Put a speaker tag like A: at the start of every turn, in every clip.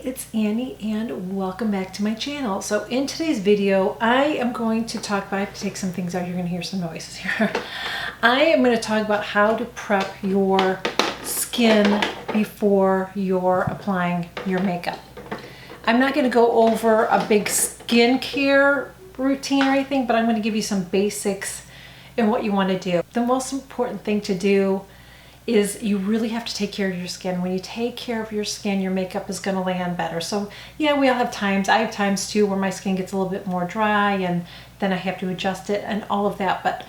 A: it's Annie and welcome back to my channel. So in today's video, I am going to talk about, I have to take some things out, you're going to hear some noises here. I am going to talk about how to prep your skin before you're applying your makeup. I'm not going to go over a big skincare routine or anything, but I'm going to give you some basics in what you want to do. The most important thing to do is you really have to take care of your skin. When you take care of your skin, your makeup is going to land better. So yeah, we all have times. I have times too where my skin gets a little bit more dry and then I have to adjust it and all of that. But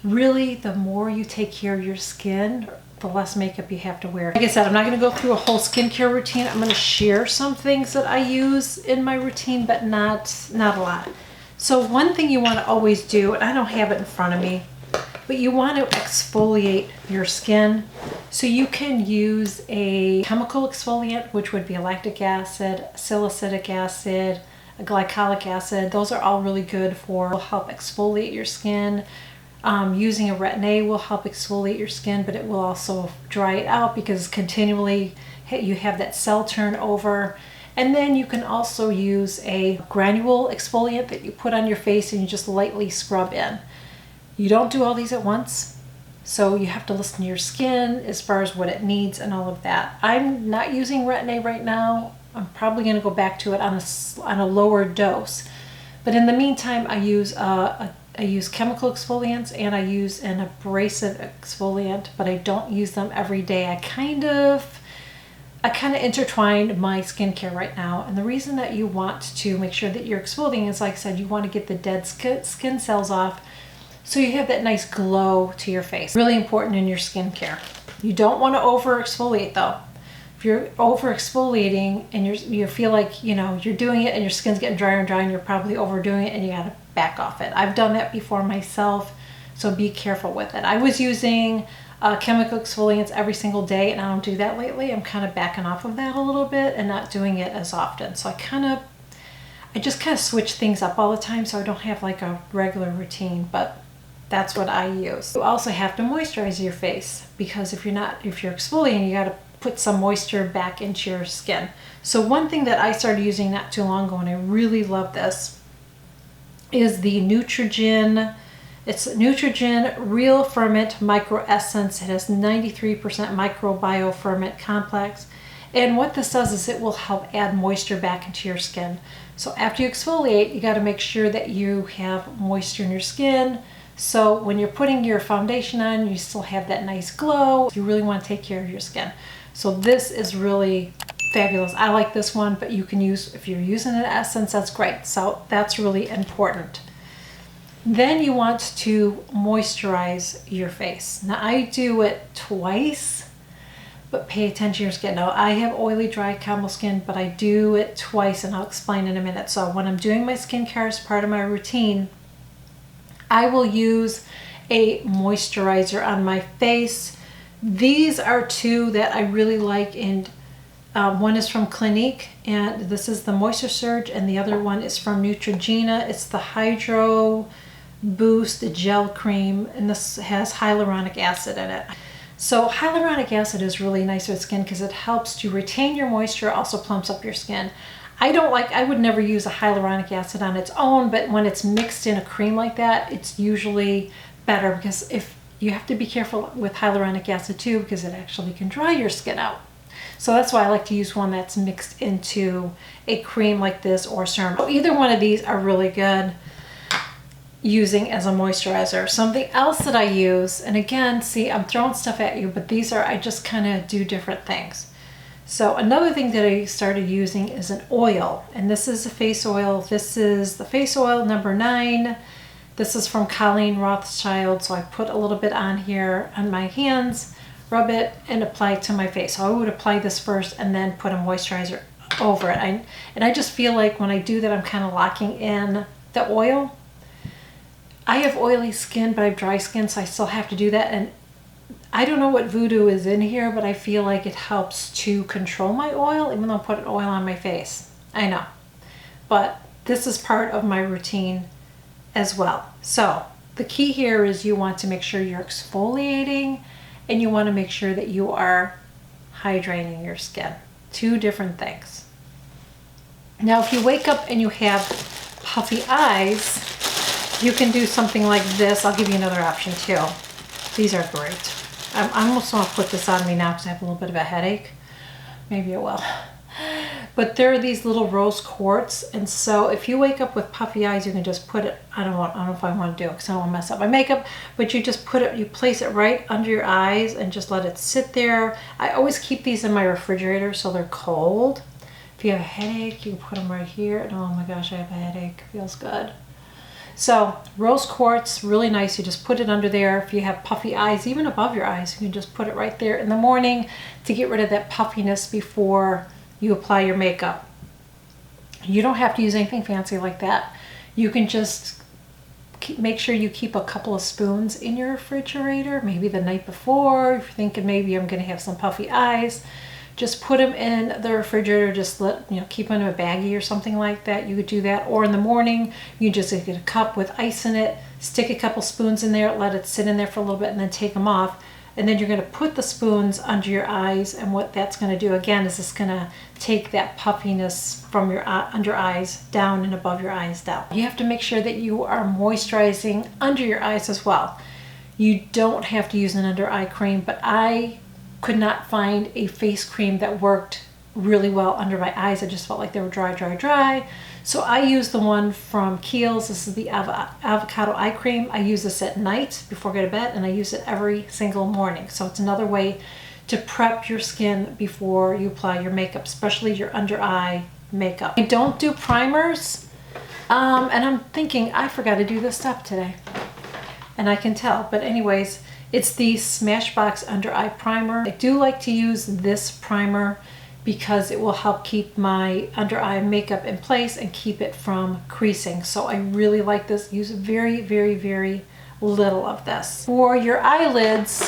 A: really, the more you take care of your skin, the less makeup you have to wear. Like I said, I'm not going to go through a whole skincare routine. I'm going to share some things that I use in my routine, but not a lot. So one thing you want to always do, and I don't have it in front of me, but you want to exfoliate your skin. So you can use a chemical exfoliant, which would be a lactic acid, salicylic acid, a glycolic acid. Those are all really good for help exfoliate your skin. Using a retin-A will help exfoliate your skin, but it will also dry it out because continually you have that cell turnover. And then you can also use a granule exfoliant that you put on your face and you just lightly scrub in. You don't do all these at once, so you have to listen to your skin as far as what it needs and all of that. I'm not using retin-A right now. I'm probably going to go back to it on a lower dose. But in the meantime, I use chemical exfoliants and I use an abrasive exfoliant, but I don't use them every day. I kind of intertwined my skincare right now. And the reason that you want to make sure that you're exfoliating is, like I said, you want to get the dead skin cells off so you have that nice glow to your face. Really important in your skincare. You don't want to over exfoliate though. If you're over exfoliating and you feel like you're doing it and your skin's getting drier and drier and you're probably overdoing it and you got to back off it. I've done that before myself, so be careful with it. I was using chemical exfoliants every single day and I don't do that lately. I'm kind of backing off of that a little bit and not doing it as often. So I just kind of switch things up all the time, so I don't have like a regular routine, but that's what I use. You also have to moisturize your face because if you're exfoliating, you got to put some moisture back into your skin. So one thing that I started using not too long ago, and I really love this, is the Neutrogen. It's Neutrogen Real Ferment Micro Essence. It has 93% microbiome ferment complex. And what this does is it will help add moisture back into your skin. So after you exfoliate, you got to make sure that you have moisture in your skin. So when you're putting your foundation on, you still have that nice glow. You really want to take care of your skin. So this is really fabulous. I like this one, but you can use, if you're using an essence, that's great. So that's really important. Then you want to moisturize your face. Now I do it twice, but pay attention to your skin. Now I have oily, dry, camel skin, but I do it twice and I'll explain in a minute. So when I'm doing my skincare as part of my routine, I will use a moisturizer on my face. These are two that I really like, and one is from Clinique, and this is the Moisture Surge, and the other one is from Neutrogena. It's the Hydro Boost Gel Cream, and this has hyaluronic acid in it. So hyaluronic acid is really nice for the skin because it helps to retain your moisture, also plumps up your skin. I would never use a hyaluronic acid on its own, but when it's mixed in a cream like that, it's usually better because if you have to be careful with hyaluronic acid too, because it actually can dry your skin out. So that's why I like to use one that's mixed into a cream like this or serum. Either one of these are really good using as a moisturizer. Something else that I use, and again, see, I'm throwing stuff at you, but I just kind of do different things. So another thing that I started using is an oil, and this is a face oil. This is the face oil number 9. This is from Colleen Rothschild, so I put a little bit on here on my hands, rub it, and apply it to my face. So I would apply this first and then put a moisturizer over it. And I just feel like when I do that, I'm kind of locking in the oil. I have oily skin, but I have dry skin, so I still have to do that. And I don't know what voodoo is in here, but I feel like it helps to control my oil, even though I put an oil on my face. I know. But this is part of my routine as well. So the key here is you want to make sure you're exfoliating and you want to make sure that you are hydrating your skin. Two different things. Now, if you wake up and you have puffy eyes, you can do something like this. I'll give you another option too. These are great. I almost want to put this on me now because I have a little bit of a headache. Maybe I will. But there are these little rose quartz, and so if you wake up with puffy eyes, you can just put it, I don't know if I want to do it because I don't want to mess up my makeup, but you just put it, you place it right under your eyes and just let it sit there. I always keep these in my refrigerator so they're cold. If you have a headache, you can put them right here. And oh my gosh, I have a headache. Feels good. So rose quartz, really nice. You just put it under there. If you have puffy eyes, even above your eyes, you can just put it right there in the morning to get rid of that puffiness before you apply your makeup. You don't have to use anything fancy like that. You can just make sure you keep a couple of spoons in your refrigerator, maybe the night before. If you're thinking maybe I'm going to have some puffy eyes, just put them in the refrigerator. Just keep them in a baggie or something like that. You could do that. Or in the morning, you just get a cup with ice in it, stick a couple spoons in there, let it sit in there for a little bit, and then take them off. And then you're going to put the spoons under your eyes, and what that's going to do again is it's going to take that puffiness from your under eyes down and above your eyes down. You have to make sure that you are moisturizing under your eyes as well. You don't have to use an under eye cream, but I could not find a face cream that worked really well under my eyes. I just felt like they were dry. So I use the one from Kiehl's. This is the avocado eye cream. I use this at night before I go to bed, and I use it every single morning. So it's another way to prep your skin before you apply your makeup, especially your under eye makeup. I don't do primers, and I'm thinking I forgot to do this step today, and I can tell. But anyways, it's the Smashbox Under Eye Primer. I do like to use this primer because it will help keep my under eye makeup in place and keep it from creasing. So I really like this. Use very, very, very little of this. For your eyelids,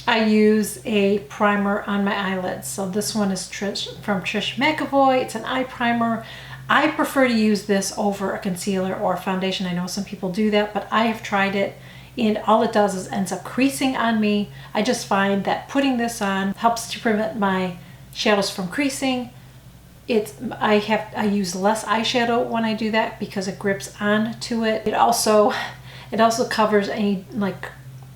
A: I use a primer on my eyelids. So this one is from Trish McAvoy. It's an eye primer. I prefer to use this over a concealer or foundation. I know some people do that, but I have tried it, and all it does is ends up creasing on me. I just find that putting this on helps to prevent my shadows from creasing. I use less eyeshadow when I do that because it grips onto it. It also covers any like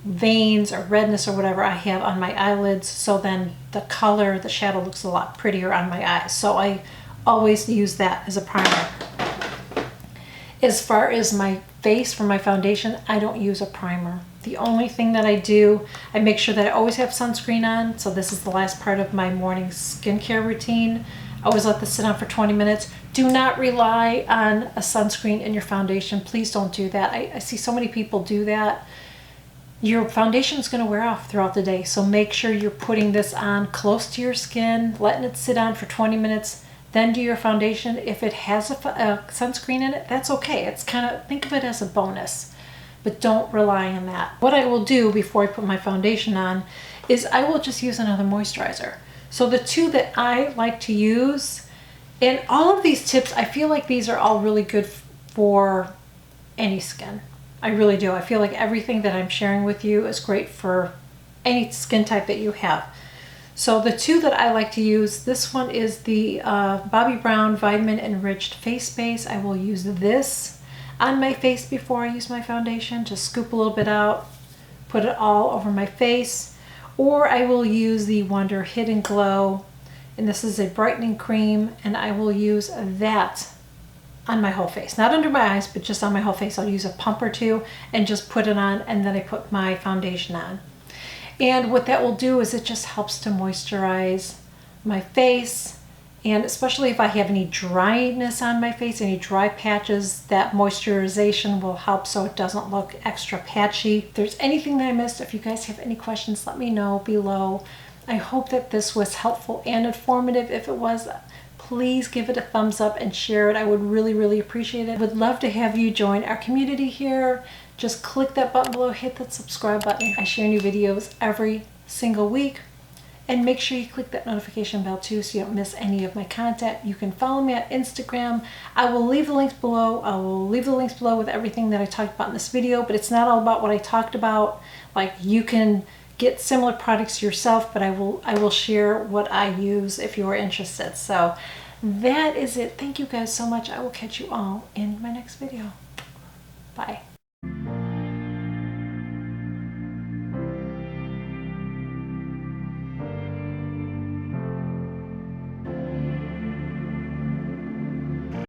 A: veins or redness or whatever I have on my eyelids, so then the color, the shadow looks a lot prettier on my eyes. So I always use that as a primer. As far as my face for my foundation, I don't use a primer. The only thing that I do, I make sure that I always have sunscreen on. So this is the last part of my morning skincare routine. I always let this sit on for 20 minutes. Do not rely on a sunscreen in your foundation. Please don't do that. I see so many people do that. Your foundation is going to wear off throughout the day. So make sure you're putting this on close to your skin, letting it sit on for 20 minutes. Then do your foundation. If it has a sunscreen in it, that's okay. It's kind of, think of it as a bonus, but don't rely on that. What I will do before I put my foundation on is I will just use another moisturizer. So the two that I like to use, and all of these tips, I feel like these are all really good for any skin. I really do. I feel like everything that I'm sharing with you is great for any skin type that you have. So the two that I like to use, this one is the Bobbi Brown Vitamin Enriched Face Base. I will use this on my face before I use my foundation. Just scoop a little bit out, put it all over my face. Or I will use the Wonder Hidden Glow, and this is a brightening cream, and I will use that on my whole face. Not under my eyes, but just on my whole face. I'll use a pump or two and just put it on, and then I put my foundation on. And what that will do is it just helps to moisturize my face, and especially if I have any dryness on my face, any dry patches, that moisturization will help so it doesn't look extra patchy. If there's anything that I missed, if you guys have any questions, let me know below. I hope that this was helpful and informative. If it was, please give it a thumbs up and share it. I would really, really appreciate it. I would love to have you join our community here. Just click that button below, hit that subscribe button. I share new videos every single week. And make sure you click that notification bell too so you don't miss any of my content. You can follow me on Instagram. I will leave the links below. I will leave the links below with everything that I talked about in this video, but it's not all about what I talked about. Like, you can get similar products yourself, but I will share what I use if you are interested. So that is it. Thank you guys so much. I will catch you all in my next video. Bye.